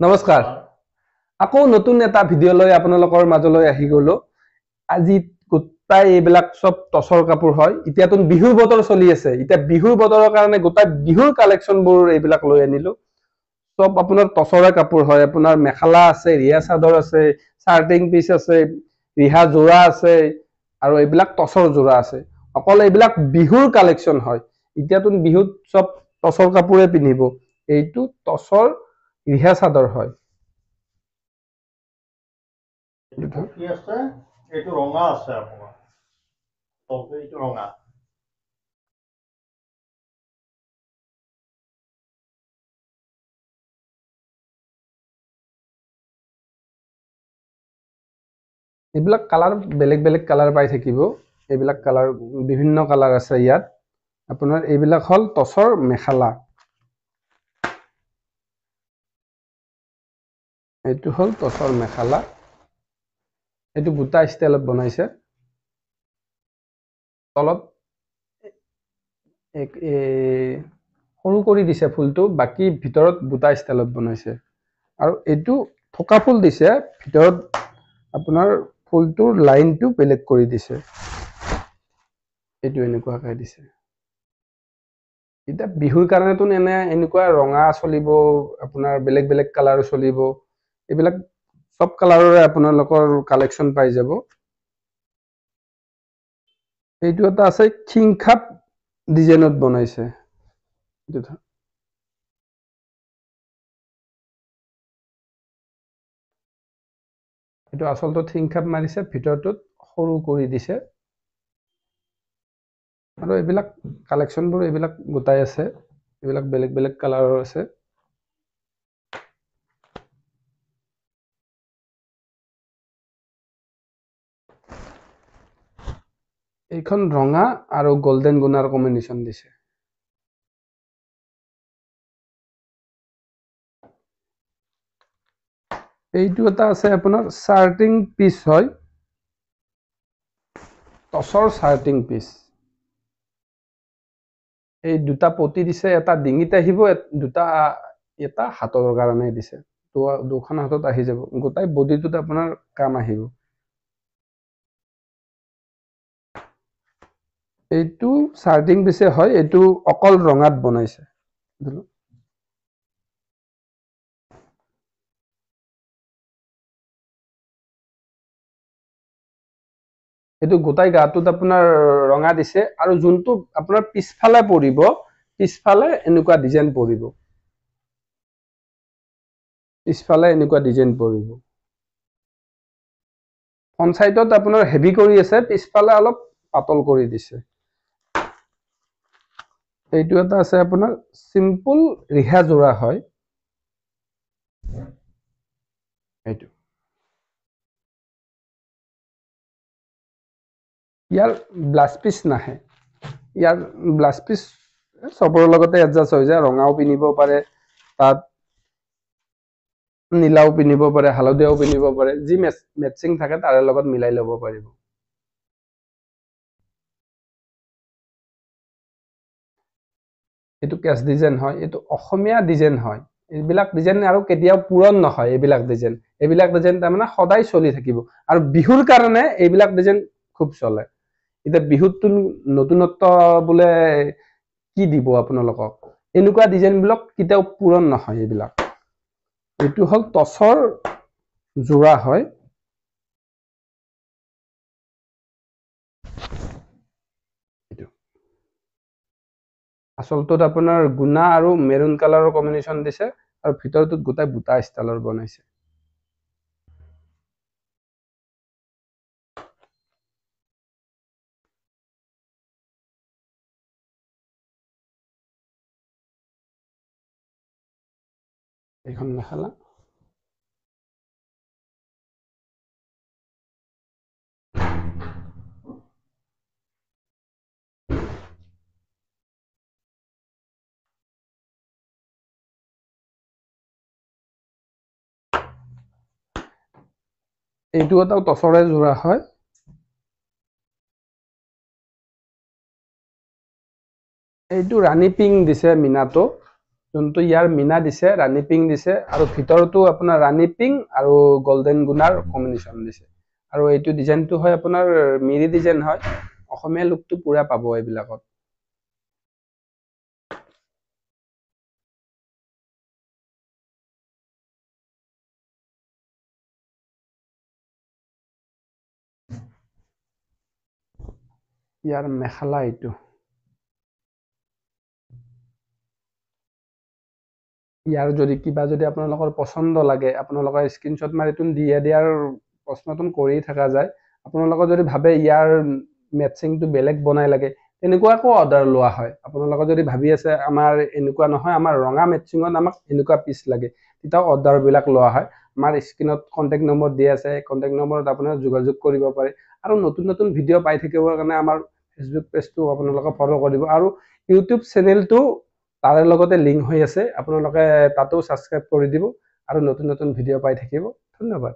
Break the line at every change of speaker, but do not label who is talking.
নমস্কাৰ আকৌ নতুন এটা ভিডিঅ' লৈ আপোনালোকৰ মাজলৈ আহি গলো আজি গোটাই এইবিলাক সব টছৰ কাপোৰ হয় ইতিয়াতো বিহুৰ বতৰ চলি আছে ইতিয়া বিহুৰ বতৰৰ কাৰণে গোটাই বিহুৰ কালেকচনবোৰ এইবিলাক লৈ আনিলো সব আপোনাৰ টছৰে কাপোৰ হয় আপোনাৰ মেখালা আছে ৰিয়া চাদৰ আছে চাৰ্টিং পিস আছে ৰিহা জোৰা আছে আৰু এইবিলাক টছৰ জোৰা আছে অকল এইবিলাক বিহুৰ কালেকচন হয় ইতিয়াতো বিহুত সব টছৰ কাপোৰে পিন্ধিব এইটো টছৰ ৰিহা চাদৰ হয়
কি আছে এইটো ৰঙা আছে আপোনাৰ এইটো ৰঙা
এইবিলাক কালাৰ বেলেগ বেলেগ কালাৰ পাই থাকিব এইবিলাক কালাৰ বিভিন্ন কালাৰ আছে ইয়াত আপোনাৰ এইবিলাক হল টছৰ মেখালা এইটো হল টছৰ মেখালা এইটো বুটা ষ্টাইলত বনাইছে তলত সৰু কৰি দিছে ফুলটো বাকি ভিতৰত বুটা ষ্টাইলত বনাইছে আৰু এইটো থকা ফুল দিছে ভিতৰত আপোনাৰ ফুলটোৰ লাইনটো বেলেগ কৰি দিছে এইটো এনেকুৱাকৈ দিছে এটা বিহুৰ কাৰণেতো এনে এনেকুৱা ৰঙা চলিব আপোনাৰ বেলেগ বেলেগ কালাৰ চলিব এইবিলাক সব কালাৰৰে আপোনালোকৰ কালেকচন পাই যাব এইটো এটা আছে খিংখাপ ডিজাইনত বনাইছে এইটো আচলতে খিংখাপ মাৰিছে ভিতৰটোত সৰু কৰি দিছে আৰু এইবিলাক কালেকচনবোৰ এইবিলাক গোটাই আছে এইবিলাক বেলেগ বেলেগ কালাৰৰ আছে এইখন ৰঙা আৰু গোল্ডেন গুনাৰ কম্বিনেশ্যন দিছে এইটো এটা আছে আপোনাৰ চাৰ্টিং পিস হয় টছৰ চাৰ্টিং পিস এই দুটা পটি দিছে এটা ডিঙিত আহিব দুটা এটা হাতৰ কাৰণে দিছে দুখন হাতত আহি যাব গোটাই বডিটোত আপোনাৰ কাম আহিব এইটো চাৰ্টিং পিছে হয় এইটো অকল ৰঙাত বনাইছে এইটো গোটাই গাটোত আপোনাৰ ৰঙা দিছে আৰু যোনটো আপোনাৰ পিছফালে পৰিব পিছফালে এনেকুৱা ডিজাইন পৰিব পিছফালে এনেকুৱা ডিজাইন পৰিব ফ্ৰন্ট সাইডত আপোনাৰ হেভি কৰি আছে পিছফালে অলপ পাতল কৰি দিছে এইটো এটা আছে আপোনাৰ সিম্পল ৰিহা জোৰা হয় এইটো ইয়াৰ ব্লাউজ পিস নাহে ইয়াৰ ব্লাউজ পিস সবৰ লগতে এডজাস্ট হৈ যায় ৰঙাও পিন্ধিব পাৰে তাত নীলাও পিন্ধিব পাৰে হালধীয়াও পিন্ধিব পাৰে যি মেচিং থাকে তাৰে লগত মিলাই ল'ব পাৰিব এইটো কেছ ডিজাইন হয় এইটো অসমীয়া ডিজাইন হয় এইবিলাক ডিজাইন আৰু কেতিয়াও পুৰণ নহয় এইবিলাক ডিজাইন তাৰমানে সদায় চলি থাকিব আৰু বিহুৰ কাৰণে এইবিলাক ডিজাইন খুব চলে এতিয়া বিহুতটো নতুনত্ব বোলে কি দিব আপোনালোকক এনেকুৱা ডিজাইন বিলাক কেতিয়াও পুৰণ নহয় এইবিলাক এইটো হল টছৰ জোৰা হয় আচলতে আপোনাৰ গুনা আৰু মেৰুন কালাৰৰ কম্বিনেশ্যন দিছে আৰু ভিতৰটোত গোটাই বুটা ষ্টাইলৰ বনাইছে এইখন মেখেলা এইটো এটা টছৰে জোৰা হয় এইটো ৰাণী পিং দিছে মিনাটো যোনটো ইয়াৰ মিনা দিছে, ৰাণী পিংক দিছে, আৰু ভিতৰতো আপোনাৰ ৰাণী পিংক আৰু গল্ডেন গুনাৰ কম্বিনেশ্যন দিছে। আৰু এইটো ডিজাইনটো হয় আপোনাৰ মিৰি ডিজাইন হয়, অসমীয়া লুকটো পুৰা পাব এইবিলাকত। ইয়াৰ মেখেলা এইটো। ইয়াৰ যদি কিবা যদি আপোনালোকৰ পচন্দ লাগে, আপোনালোকৰ স্ক্ৰীনশ্বট মাৰি দিয়াৰ প্ৰশ্নটো কৰি থকা যায়। আপোনালোকৰ যদি ভাবে ইয়াৰ মেটচিংটো বেলেগ বনাই লাগে, তেনেকুৱাকো অৰ্ডাৰ লোৱা হয়। আপোনালোকে যদি ভাবি আছে আমাৰ এনেকুৱা নহয়, আমাৰ ৰঙা মেটচিঙত আমাক এনেকুৱা পিচ লাগে, তেতিয়াও অৰ্ডাৰবিলাক লোৱা হয়। আমাৰ স্ক্ৰীনত কণ্টেক্ট নম্বৰ দিয়া আছে, কণ্টেক্ট নম্বৰত আপোনালোকে যোগাযোগ কৰিব পাৰে। আৰু নতুন নতুন ভিডিঅ' পাই থাকিবৰ কাৰণে আমাৰ ফেচবুক পেজটো আপোনালোকে ফ'ল' কৰিব, আৰু ইউটিউব চেনেলটো তাৰে লগতে লিংক হৈ আছে, আপোনালোকে তাতো ছাবস্ক্ৰাইব কৰি দিব আৰু নতুন নতুন ভিডিঅ' পাই থাকিব। ধন্যবাদ।